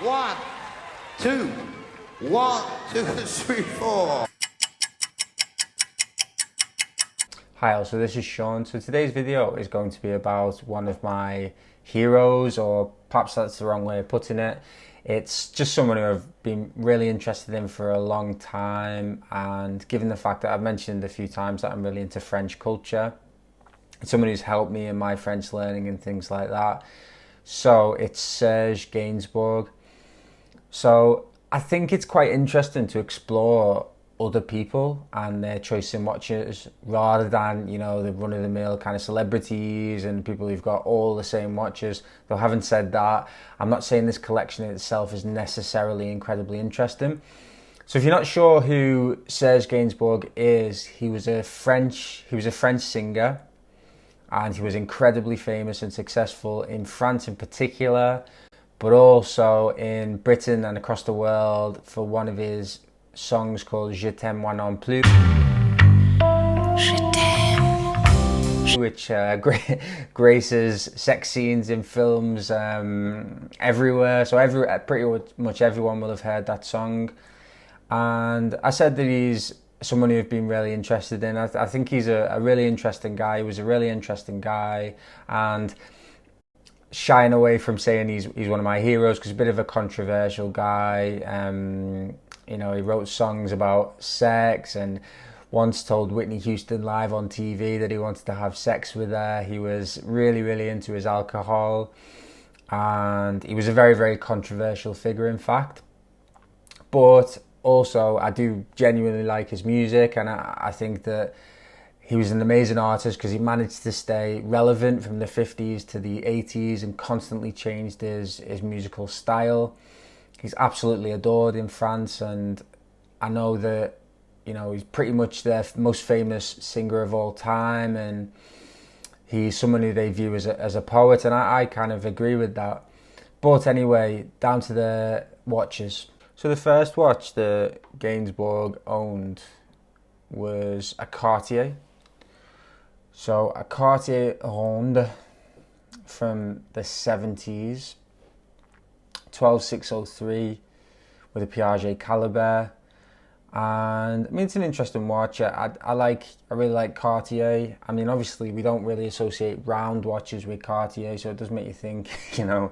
One, two, 1, 2, 3, 4. Hi all, so this is Sean. So today's video is going to be about one of my heroes, or perhaps that's the wrong way of putting it. It's just someone who I've been really interested in for a long time, and given the fact that I've mentioned a few times that I'm really into French culture, it's someone who's helped me in my French learning and things like that. So it's Serge Gainsbourg. So I think it's quite interesting to explore other people and their choice in watches rather than, you know, the run-of-the-mill kind of celebrities and people who've got all the same watches. Though having said that, I'm not saying this collection in itself is necessarily incredibly interesting. So if you're not sure who Serge Gainsbourg is, he was a French singer, and he was incredibly famous and successful in France in particular, but also in Britain and across the world for one of his songs called Je t'aime moi non plus, which graces sex scenes in films everywhere. So pretty much everyone will have heard that song. And I said that he's someone who I've been really interested in. I think he's a really interesting guy. He was a really interesting guy, and shying away from saying he's one of my heroes because he's a bit of a controversial guy. You know, he wrote songs about sex and once told Whitney Houston live on TV that he wanted to have sex with her. He was really, really into his alcohol, and he was a very, very controversial figure, in fact. But also, I do genuinely like his music, and I think that he was an amazing artist because he managed to stay relevant from the 50s to the 80s and constantly changed his musical style. He's absolutely adored in France, and I know that, you know, he's pretty much their most famous singer of all time, and he's someone who they view as a poet, and I kind of agree with that. But anyway, down to the watches. So the first watch that Gainsbourg owned was a Cartier. So a Cartier Ronde from the 70s, 12603 with a Piaget caliber. And I mean, it's an interesting watch. I really like Cartier. I mean, obviously we don't really associate round watches with Cartier, so it does make you think, you know,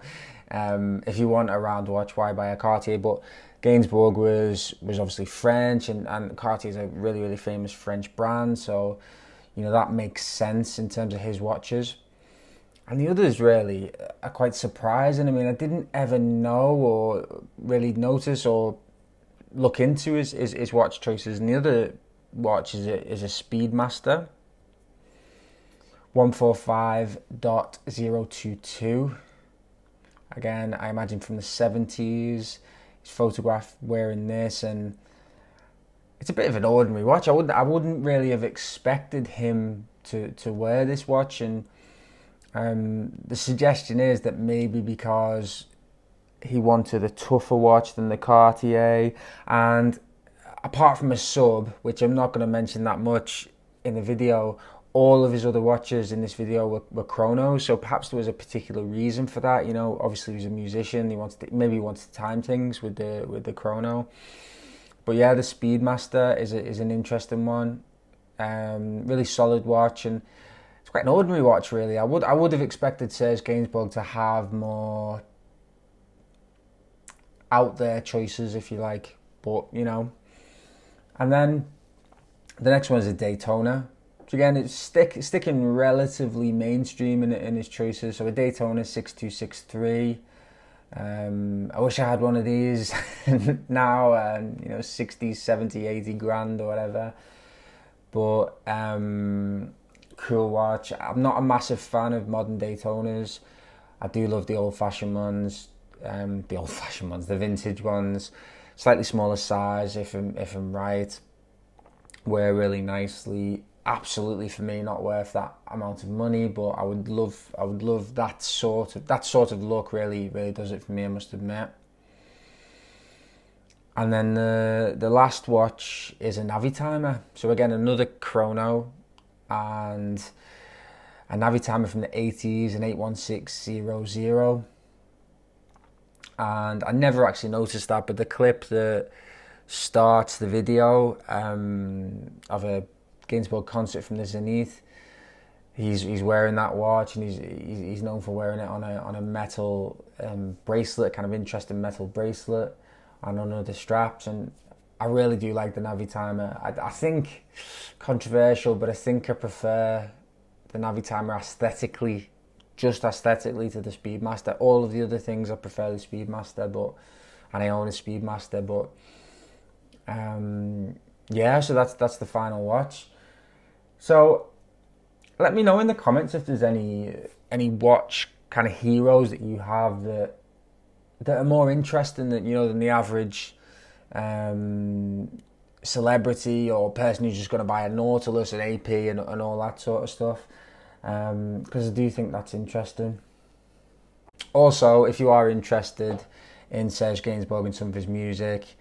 if you want a round watch, why buy a Cartier? But Gainsbourg was obviously French, and Cartier is a really, really famous French brand, so, you know, that makes sense in terms of his watches. And the others really are quite surprising. I mean, I didn't ever know or really notice or look into his watch choices. And the other watch is a Speedmaster 145.022. Again, I imagine from the 70s. He's photographed wearing this, and it's a bit of an ordinary watch. I wouldn't really have expected him to wear this watch, and the suggestion is that maybe because he wanted a tougher watch than the Cartier, and apart from a sub, which I'm not going to mention that much in the video, all of his other watches in this video were chronos, so perhaps there was a particular reason for that. You know, obviously he was a musician. Maybe he wanted to time things with the chrono. But yeah, the Speedmaster is an interesting one. Really solid watch, and it's quite an ordinary watch, really. I would have expected Serge Gainsbourg to have more out there choices, if you like, but you know. And then the next one is a Daytona. So again, it's sticking relatively mainstream in his choices. So a Daytona 6263. I wish I had one of these now, you know, 60, 70, 80 grand or whatever. But cool watch. I'm not a massive fan of modern Daytonas. I do love the old-fashioned ones, the vintage ones, slightly smaller size if I'm right, wear really nicely. Absolutely, for me, not worth that amount of money, but I would love that sort of look. Really does it for me, I must admit. And then the last watch is a Navitimer. So again, another chrono, and a Navitimer from the 80s, an 81600. And I never actually noticed that, but the clip that starts the video of a Gainsbourg concert from the Zenith, he's wearing that watch, and he's known for wearing it on a metal bracelet, kind of interesting metal bracelet, and on other straps. And I really do like the Navi Timer. I think, controversial, but I think I prefer the Navi Timer aesthetically, just aesthetically, to the Speedmaster. All of the other things I prefer the Speedmaster, and I own a Speedmaster, but yeah, so that's the final watch. So let me know in the comments if there's any watch kind of heroes that you have that are more interesting than, you know, than the average celebrity or person who's just going to buy a Nautilus, an AP, and all that sort of stuff. Because I do think that's interesting. Also, if you are interested in Serge Gainsbourg and some of his music,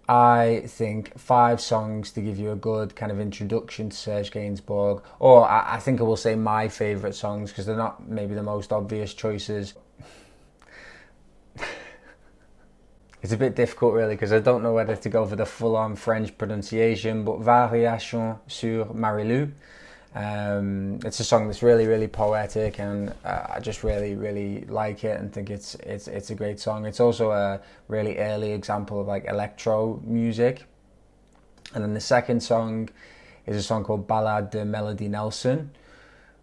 I think 5 songs to give you a good kind of introduction to Serge Gainsbourg, or I think I will say my favourite songs, because they're not maybe the most obvious choices. It's a bit difficult really, because I don't know whether to go for the full-on French pronunciation, but Variation sur Marilou. It's a song that's really, really poetic, and I just really, really like it and think it's a great song. It's also a really early example of like electro music. And then the second song is a song called Ballade de Melody Nelson,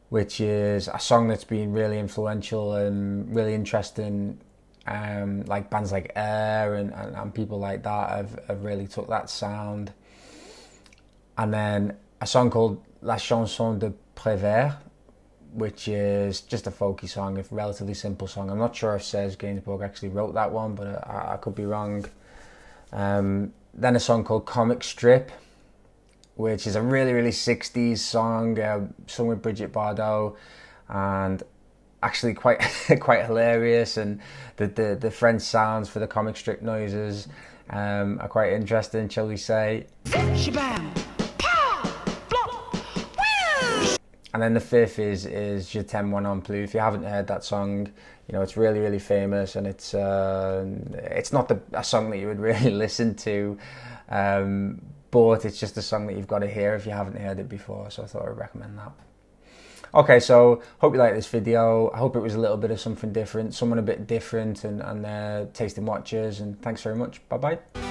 which is a song that's been really influential and really interesting. Like bands like Air and people like that have really took that sound. And then a song called La Chanson de Prévert, which is just a folky song, a relatively simple song. I'm not sure if Serge Gainsbourg actually wrote that one, but I could be wrong. Then a song called Comic Strip, which is a really, really 60s song, sung with Brigitte Bardot, and actually quite quite hilarious. And the French sounds for the comic strip noises are quite interesting, shall we say. And then the fifth is Je t'aime moi non plus. If you haven't heard that song, you know, it's really, really famous, and it's not a song that you would really listen to, but it's just a song that you've got to hear if you haven't heard it before, so I thought I'd recommend that. Okay, so hope you like this video. I hope it was a little bit of something different, someone a bit different, and tasting watches, and thanks very much. Bye-bye.